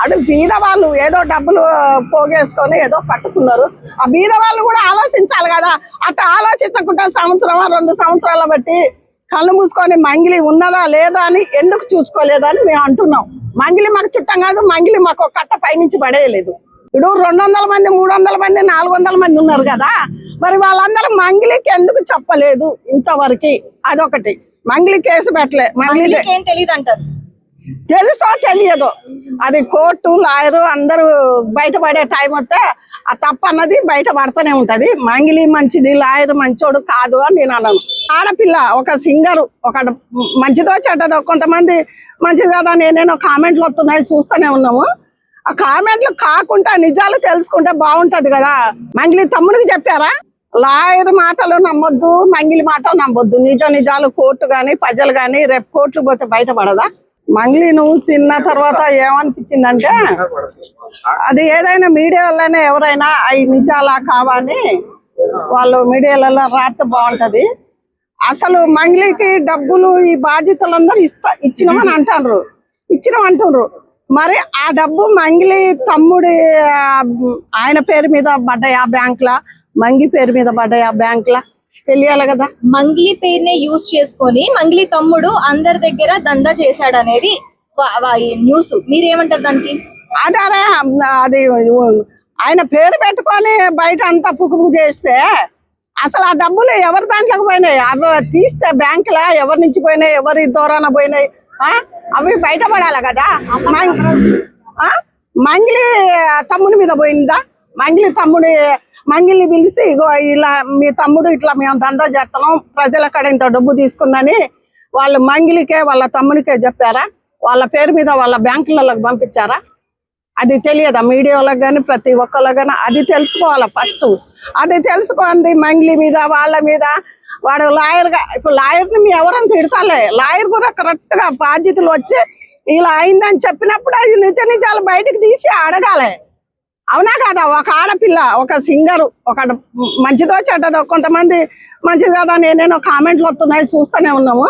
అటు బీద వాళ్ళు ఏదో డబ్బులు పోగేసుకొని ఏదో కట్టుకున్నారు. ఆ బీద వాళ్ళు కూడా ఆలోచించాలి కదా. అటు ఆలోచించకుండా సంవత్సరం 2 సంవత్సరాల బట్టి కళ్ళు మూసుకొని మంగిలి ఉన్నదా లేదా అని ఎందుకు చూసుకోలేదని మేము అంటున్నాం. మంగిలి మాకు చుట్టం కాదు, మంగిలి మాకు ఒక కట్ట పైనుంచి పడేయలేదు. ఇప్పుడు 200 మంది 300 మంది 400 మంది ఉన్నారు కదా, మరి వాళ్ళందరూ మంగిలికి ఎందుకు చెప్పలేదు ఇంతవరకు? అదొకటి. మంగిలి కేసు పెట్టలే. మంగిలి తెలియదు అంటారు. తెలుసో తెలియదో అది కోర్టు లాయరు అందరూ బయటపడే టైం వస్తే ఆ తప్పు అన్నది బయట పడుతూనే ఉంటది. మంగిలి మంచిది, లాయర్ మంచోడు కాదు అని నేను అన్నాను. ఆడపిల్ల ఒక సింగరు, ఒక మంచిదో చెడ్డదో, కొంతమంది మంచిది కదా నేనేనో కామెంట్లు వస్తున్నాయి చూస్తూనే ఉన్నాము. ఆ కామెంట్లు కాకుండా నిజాలు తెలుసుకుంటే బాగుంటది కదా. మంగిలి తమ్ముడికి చెప్పారా? లాయర్ మాటలు నమ్మొద్దు, మంగిలి మాటలు నమ్మొద్దు. నిజాలు కోర్టు గాని ప్రజలు గాని రేపు కోర్టులు పోతే బయటపడదా? మంగిలి నువ్వు తిన్న తర్వాత ఏమనిపించిందంటే, అది ఏదైనా మీడియాలోనే ఎవరైనా అవి నిజాలా కావని వాళ్ళు మీడియాలలో రాస్తే బాగుంటది. అసలు మంగిలికి డబ్బులు ఈ బాధ్యతలందరూ ఇచ్చినామని అంటున్నారు. మరి ఆ డబ్బు మంగిలి తమ్ముడి ఆయన పేరు మీద పడ్డాయి ఆ బ్యాంకులా, మంగి పేరు మీద పడ్డాయి ఆ బ్యాంకులా? తెలియాలి కదా. మంగిలి పేరునే యూజ్ చేసుకొని మంగిలి తమ్ముడు అందరి దగ్గర దందా చేశాడు అనేది న్యూస్. మీరేమంటారు దానికి? అదే అది ఆయన పేరు పెట్టుకొని బయట అంతా పుక్కు చేస్తే అసలు ఆ డబ్బులు ఎవరి దాంట్లోకి పోయినాయి? అవి తీస్తే బ్యాంకులా ఎవరి నుంచి పోయినాయి, ఎవరి దూరాన పోయినాయి, అవి బయటపడాలి కదా. మంగిలి తమ్ముడి మీద పోయిందా? మంగిలిని పిలిచి ఇగో ఇలా మీ తమ్ముడు ఇట్లా మేము దందా చేస్తున్నాం, ప్రజల కాడ ఇంత డబ్బు తీసుకున్నని వాళ్ళు మంగిలికే వాళ్ళ తమ్ముడికే చెప్పారా? వాళ్ళ పేరు మీద వాళ్ళ బ్యాంకులకు పంపించారా? అది తెలియదా మీడియాలకు కానీ ప్రతి ఒక్కళ్ళకి కానీ? అది తెలుసుకోవాలా ఫస్ట్. అది తెలుసుకుంది మంగిలి మీద వాళ్ళ మీద. వాడు లాయర్గా, ఇప్పుడు లాయర్ని మీ ఎవరైనా తిడతాలే, లాయర్ కూడా కరెక్ట్గా బాధ్యతలు వచ్చి ఇలా అయిందని చెప్పినప్పుడు అది నిజాలు బయటకు తీసి అడగాలి. అవునా కదా? ఒక ఆడపిల్ల, ఒక సింగరు, ఒక మంచిదో చెడ్డదో, కొంతమంది మంచిది కదా నేనేనో కామెంట్లు వస్తున్నాయి చూస్తూనే ఉన్నాము.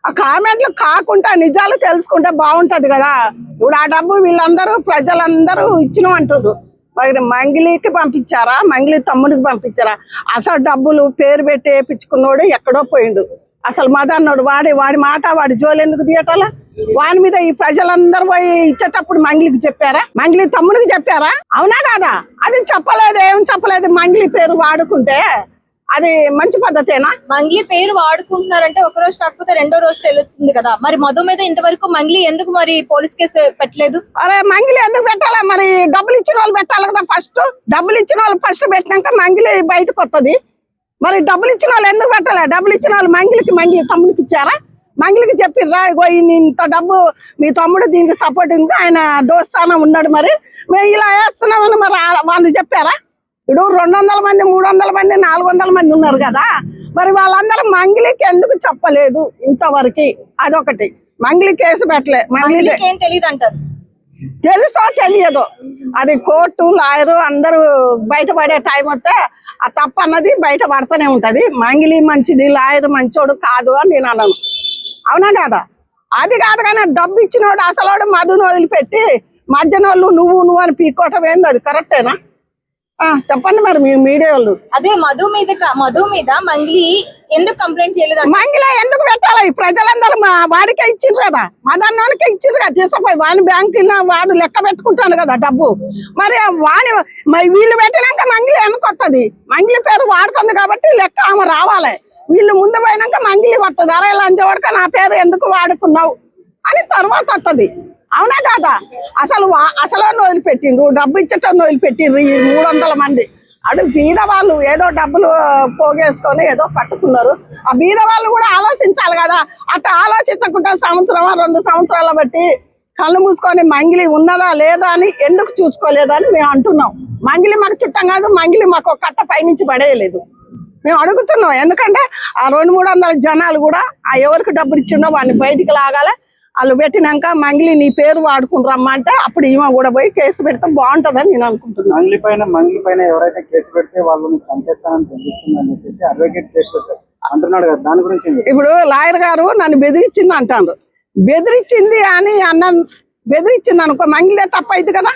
ఆ కామెంట్లు కాకుండా నిజాలు తెలుసుకుంటే బాగుంటది కదా. ఇప్పుడు ఆ డబ్బు వీళ్ళందరూ ప్రజలందరూ ఇచ్చినాం అంటున్నారు. మరి మంగిలికి పంపించారా, మంగిలి తమ్ముడికి పంపించారా? అసలు డబ్బులు పేరు పెట్టి వేయించుకున్నాడు ఎక్కడో పోయిండు. అసలు మదన్నోడు వాడి మాట వాడి జోలు ఎందుకు తీయటాల? వాని మీద ఈ ప్రజలందరూ పోయి ఇచ్చేటప్పుడు మంగిలికి చెప్పారా? మంగిలి తమ్ముడికి చెప్పారా? అవునా కాదా? అది చెప్పలేదు, ఏం చెప్పలేదు. మంగిలి పేరు వాడుకుంటే అది మంచి పద్ధతేనా? మంగిలి పేరు వాడుకుంటున్నారంటే ఒక రోజు కాకపోతే రెండో రోజు తెలుస్తుంది కదా. మరి మధు మీద ఇంతవరకు మంగిలి ఎందుకు మరి పోలీస్ కేసు పెట్టలేదు? అరే మంగిలి ఎందుకు పెట్టాలా? మరి డబ్బులు ఇచ్చిన వాళ్ళు పెట్టాలి కదా ఫస్ట్. డబ్బులు ఇచ్చిన వాళ్ళు ఫస్ట్ పెట్టినాక మంగిలి బయటకు వస్తుంది. మరి డబ్బులు ఇచ్చిన వాళ్ళు ఎందుకు పెట్టాలి? డబ్బులు ఇచ్చిన వాళ్ళు మంగిలి తమ్ముడికి ఇచ్చారా? మంగిలికి చెప్పిర్రా ఇగో ఇంత డబ్బు మీ తమ్ముడు దీనికి సపోర్ట్ ఉంది, ఆయన దోస్తానం ఉన్నాడు, మరి మేము ఇలా వేస్తున్నామని మరి వాళ్ళు చెప్పారా? ఇప్పుడు 200 మంది 300 మంది 400 మంది ఉన్నారు కదా, మరి వాళ్ళందరూ మంగిలికి ఎందుకు చెప్పలేదు ఇంతవరకు? అదొకటి. మంగిలి కేసు పెట్టలే. మంగిలి తెలియదు అంటారు. తెలుసో తెలియదో అది కోర్టు లాయరు అందరూ బయటపడే టైం వస్తే ఆ తప్పు అన్నది బయట పడుతూనే ఉంటది. మంగిలి మంచిది, లాయర్ మంచోడు కాదు అని నేను అన్నాను. అవునా కాదా? అది కాదు కానీ డబ్బు ఇచ్చినోడు అసలు మధును వదిలిపెట్టి మధ్యనోళ్ళు నువ్వు అని పీక్కోవటం ఏంది? అది కరెక్టేనా? చెప్పండి మరి మీ మీడియా వాళ్ళు. అదే మధు మీద మంగిలి ఎందుకు కంప్లైంట్ చేయలేదు? మంగిలి ఎందుకు పెట్టాలి? ఈ ప్రజలందరూ వాడికే ఇచ్చిండ్రు కదా, మదన్నోనికే ఇచ్చిండ్రు కదా. తీసుకుపోయి వాని బ్యాంకు వాడు లెక్క పెట్టుకుంటాను కదా డబ్బు. మరి వీళ్ళు పెట్టినాక మంగిలి వెనకొత్తది. మంగిలి పేరు వాడుతుంది కాబట్టి లెక్క ఆమె రావాలి. వీళ్ళు ముందు పోయినాక మంగిలి వస్తుంది. అరే లంచవడక నా పేరు ఎందుకు వాడుకున్నావు అని తర్వాత వస్తుంది. అవునా కాదా? అసలు వదిలిపెట్టిండ్రు, డబ్బు ఇచ్చటం వదిలిపెట్టిండ్రు ఈ 300 మంది. అటు బీద వాళ్ళు ఏదో డబ్బులు పోగేసుకొని ఏదో కట్టుకున్నారు. ఆ బీద వాళ్ళు కూడా ఆలోచించాలి కదా. అటు ఆలోచించకుండా సంవత్సరం 2 సంవత్సరాల బట్టి కళ్ళు మూసుకొని మంగిలి ఉన్నదా లేదా అని ఎందుకు చూసుకోలేదని మేము అంటున్నాం. మంగిలి మాకు చుట్టం కాదు, మంగిలి మాకు ఒక కట్ట పైనుంచి పడేయలేదు. మేము అడుగుతున్నాం. ఎందుకంటే ఆ 200-300 జనాలు కూడా ఆ ఎవరికి డబ్బులు ఇచ్చిండో వాడిని బయటికి లాగాలి. వాళ్ళు పెట్టినాక మంగిలి నీ పేరు వాడుకుని రమ్మంటే అప్పుడు ఈమె కూడా పోయి కేసు పెడితే బాగుంటుందని నేను అనుకుంటున్నాను. మంగిలి పైన ఎవరైతే కేసు పెడితే వాళ్ళని చంపేస్తానని తెలుస్తుందని చెప్పేసి అడ్వకేట్ కేసు పెట్టారు అంటున్నాడు కదా, దాని గురించి? ఇప్పుడు లాయర్ గారు నన్ను బెదిరించింది అంటారు. బెదిరించింది అని బెదిరించింది అనుకో మంగిలే తప్పైంది కదా.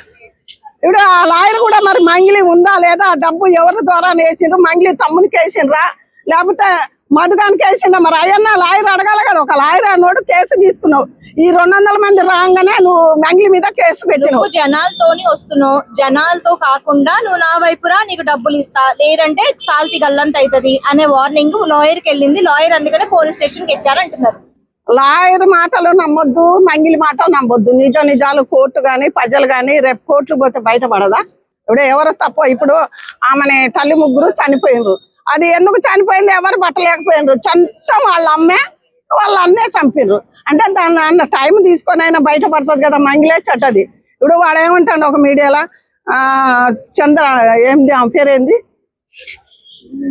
ఇప్పుడు ఆ లాయర్ కూడా మరి మంగిలి ఉందా లేదా, ఆ డబ్బు ఎవరి ద్వారా వేసిండ్రు, మంగిలి తమ్మునికి వేసిండ్రా లేకపోతే మధుగానికి వేసిండ్రా, మరి అయ్యన్న లాయర్ అడగాలి కదా. ఒక లాయర్ అన్నోడు కేసు తీసుకున్నావు, ఈ 200 మంది రాగానే నువ్వు మంగిలి మీద కేసు పెట్టినావు. నువ్వు జనాలతోని వస్తున్నావు, జనాలతో కాకుండా నువ్వు నా వైపురా నీకు డబ్బులు ఇస్తా లేదంటే సాల్తి గల్లంత అవుతుంది అనే వార్నింగ్ లాయర్కి వెళ్ళింది. లాయర్ అందుకనే పోలీస్ స్టేషన్ కి ఎక్కారంటున్నారు. లాయర్ మాటలు నమ్మొద్దు, మంగిలి మాటలు నమ్మొద్దు. నిజాలు కోర్టు గాని ప్రజలు గాని రేపు కోర్టులు పోతే బయటపడదా. ఇప్పుడు ఎవరు తప్ప, ఇప్పుడు ఆమెని తల్లి ముగ్గురు చనిపోయినరు, అది ఎందుకు చనిపోయింది, ఎవరు పట్టలేకపోయినరు, చంతం వాళ్ళ అన్నే చంపినరు అంటే దాన్ని అన్న టైం తీసుకొని అయినా బయటపడుతుంది కదా. మంగిలే చెడ్డది. ఇప్పుడు వాడు ఏమంటాడు ఒక మీడియాలో, చంద్ర ఏంది ఆమె పేరేంది,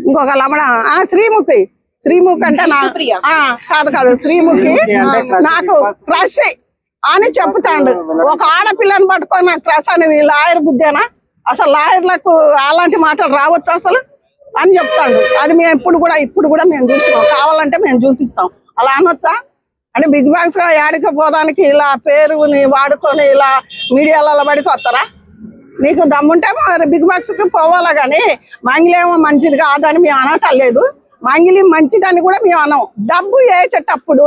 ఇంకొక లమణ శ్రీముఖి అంటే కాదు శ్రీముఖి నాకు క్రష్ అని చెప్తాడు. ఒక ఆడపిల్లని పట్టుకొని నాకు క్రష్ అని లాయర్ బుద్ధేనా? అసలు లాయర్లకు అలాంటి మాటలు రావచ్చు అసలు అని చెప్తాడు. అది మేము ఇప్పుడు కూడా మేము చూసినాం, కావాలంటే మేము చూపిస్తాం. అలా అనొచ్చా? అంటే బిగ్ బాస్ గా యాడికి పోదానికి ఇలా పేరుని వాడుకొని ఇలా మీడియాలలో పడితే వస్తారా? నీకు దమ్ముంటే మరి బిగ్ బాక్స్ కి పోవాలా, కానీ మంగిలేమో మంచిది కాదని మేము అనటం లేదు, మంగిలి మంచిదని కూడా మేము అనం. డబ్బు వేసేటప్పుడు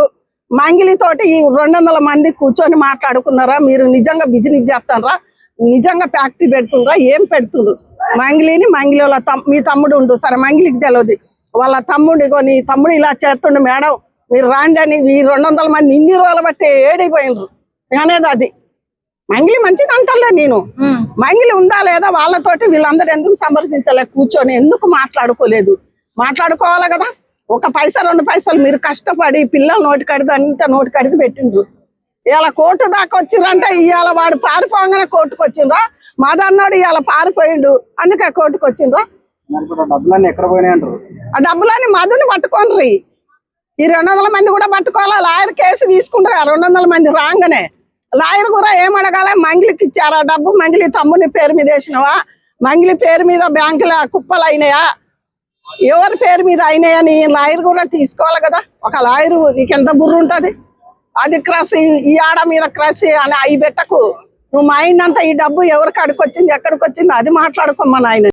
మంగిలితోటి ఈ 200 మంది కూర్చొని మాట్లాడుకున్నారా? మీరు నిజంగా బిజినెస్ చేస్తారా, నిజంగా ఫ్యాక్టరీ పెడుతుండ్రా, ఏం పెడుతుండ్రు? మంగిలిని మంగిలి వాళ్ళ మీ తమ్ముడు ఉండు సరే, మంగిలికి తెలియదు వాళ్ళ తమ్ముడు, ఇగో నీ తమ్ముడు ఇలా చేస్తుండు మేడం మీరు రాండి అని ఈ 200 మంది ఇన్ని రోజులు బట్టి ఏడైపోయినరు అనేది. అది మంగిలి మంచిది అంటలే నేను. మంగిలి ఉందా లేదా వాళ్ళతోటి వీళ్ళందరూ ఎందుకు సందర్శించలే, కూర్చొని ఎందుకు మాట్లాడుకోవాలి కదా. 1 పైసా 2 పైసలు మీరు కష్టపడి పిల్లలు నోటికడితే అంత నోటికడితే పెట్టిండ్రు. ఇవాళ కోర్టు దాకా వచ్చిండ్రంటే ఇవాళ వాడు పారిపోగానే కోర్టుకు వచ్చిండ్రా, మాదన్నాడు ఇవాళ పారిపోయిండు అందుకే కోర్టుకు వచ్చిండ్రా. ఆ డబ్బులన్నీ మధుని పట్టుకోండి, ఈ 200 మంది కూడా పట్టుకోవాలా. లాయర్ కేసు తీసుకుంటారు 200 మంది రాగానే. లాయర్ కూడా ఏమడగాల, మంగిలికి ఇచ్చారా డబ్బు, మంగిలి తమ్ముని పేరు మీద వేసినవా, మంగిలి పేరు మీద బ్యాంకుల కుప్పలు అయినాయా, ఎవరి పేరు మీద అయినాయా అని లాయర్ కూడా తీసుకోవాలి కదా. ఒక లాయరు నీకెంత బుర్ర ఉంటుంది. అది క్రష్, ఈ ఆడ మీద క్రష్ అని అవి పెట్టకు. నువ్వు మైండ్ అంతా ఈ డబ్బు ఎవరికి అడుకొచ్చింది ఎక్కడికి వచ్చింది అది మాట్లాడుకోమ్మా నాయన.